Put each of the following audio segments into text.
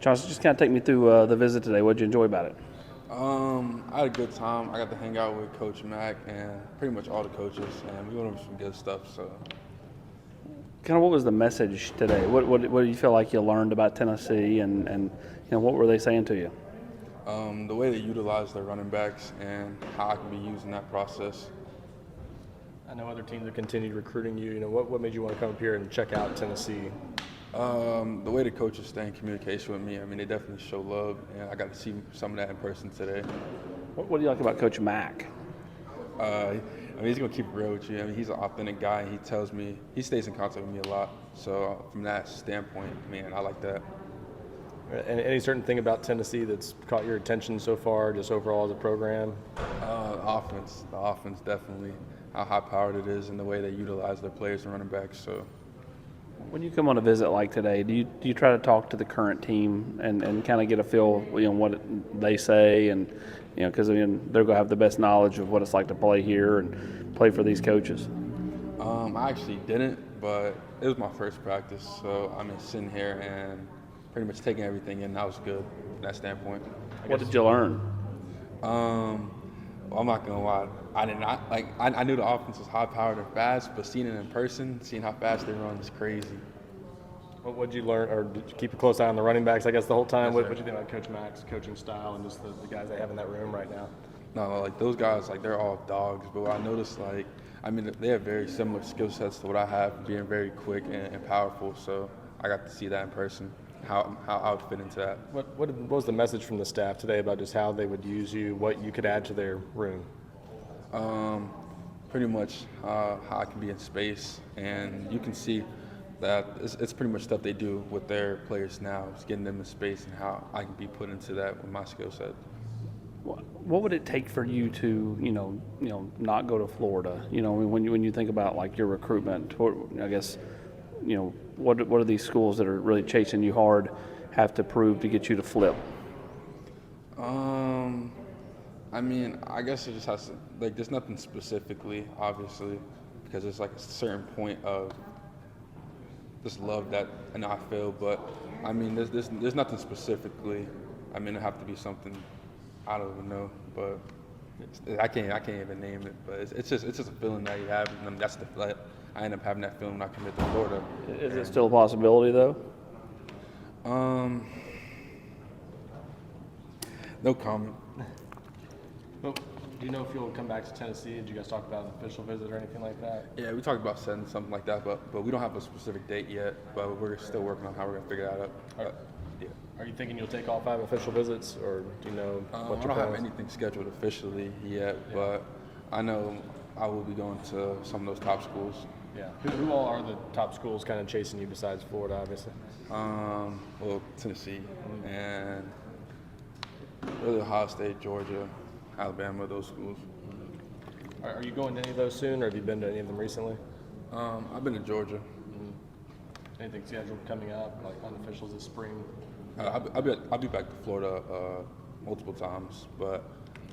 Chauncey, just kind of take me through the visit today. What did you enjoy about it? I had a good time. I got to hang out with Coach Mack and pretty much all the coaches, and we went over some good stuff. So, Kind of what was the message today? What do you feel like you learned about Tennessee, and what were they saying to you? the way they utilize their running backs and how I can be used in that process. I know other teams have continued recruiting you. What made you want to come up here and check out Tennessee? The way the coaches stay in communication with me, I mean, they definitely show love, and I got to see some of that in person today. What do you like about Coach Mack? He's going to keep it real with you. I mean, he's an authentic guy, and he tells me, he stays in contact with me a lot. So from that standpoint, man, I like that. And any certain thing about Tennessee that's caught your attention so far, just overall as a program? The offense definitely, how high-powered it is and the way they utilize their players and running backs. So. When you come on a visit like today, do you try to talk to the current team and kind of get a feel, what they say, and because they're going to have the best knowledge of what it's like to play here and play for these coaches? I actually didn't, but it was my first practice, so I'm sitting here and pretty much taking everything in. That was good from that standpoint. What did you learn? Well, I'm not gonna lie. I did not I knew the offense was high powered and fast, but seeing it in person, seeing how fast they run is crazy. What did you learn, or did you keep a close eye on the running backs, I guess, the whole time? Yes, What sir. did you think about Coach Mack's coaching style and just the guys they have in that room right now? No, those guys, they're all dogs. But what I noticed, they have very similar skill sets to what I have, being very quick and powerful. So I got to see that in person, how I would fit into that. What was the message from the staff today about just how they would use you, what you could add to their room? Pretty much how I can be in space, and you can see that it's pretty much stuff they do with their players now. It's getting them in space and how I can be put into that with my skill set. What would it take for you to, not go to Florida? When you think about like your recruitment, I guess, what are these schools that are really chasing you hard have to prove to get you to flip? I guess it just has to, there's nothing specifically, obviously, because there's a certain point of just love that and I feel, but there's nothing specifically. It'd have to be something I don't even know, but I can't even name it. But it's just a feeling that you have, and that's I end up having that feeling when I commit to Florida. Is it still a possibility though? No comment. Well, do you know if you'll come back to Tennessee? Did you guys talk about an official visit or anything like that? Yeah, we talked about setting something like that, but we don't have a specific date yet. But we're still working on how we're gonna figure that out. Yeah. Are you thinking you'll take all 5 official visits, or do you know what I your don't have plans? anything scheduled officially yet, but I know I will be going to some of those top schools. Yeah. Who all are the top schools kind of chasing you besides Florida, obviously? Well, Tennessee and really Ohio State, Georgia, Alabama, those schools. Are you going to any of those soon, or have you been to any of them recently? I've been to Georgia. Anything scheduled coming up, like unofficials this spring? I'll be back to Florida multiple times, but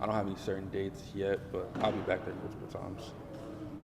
I don't have any certain dates yet, but I'll be back there multiple times.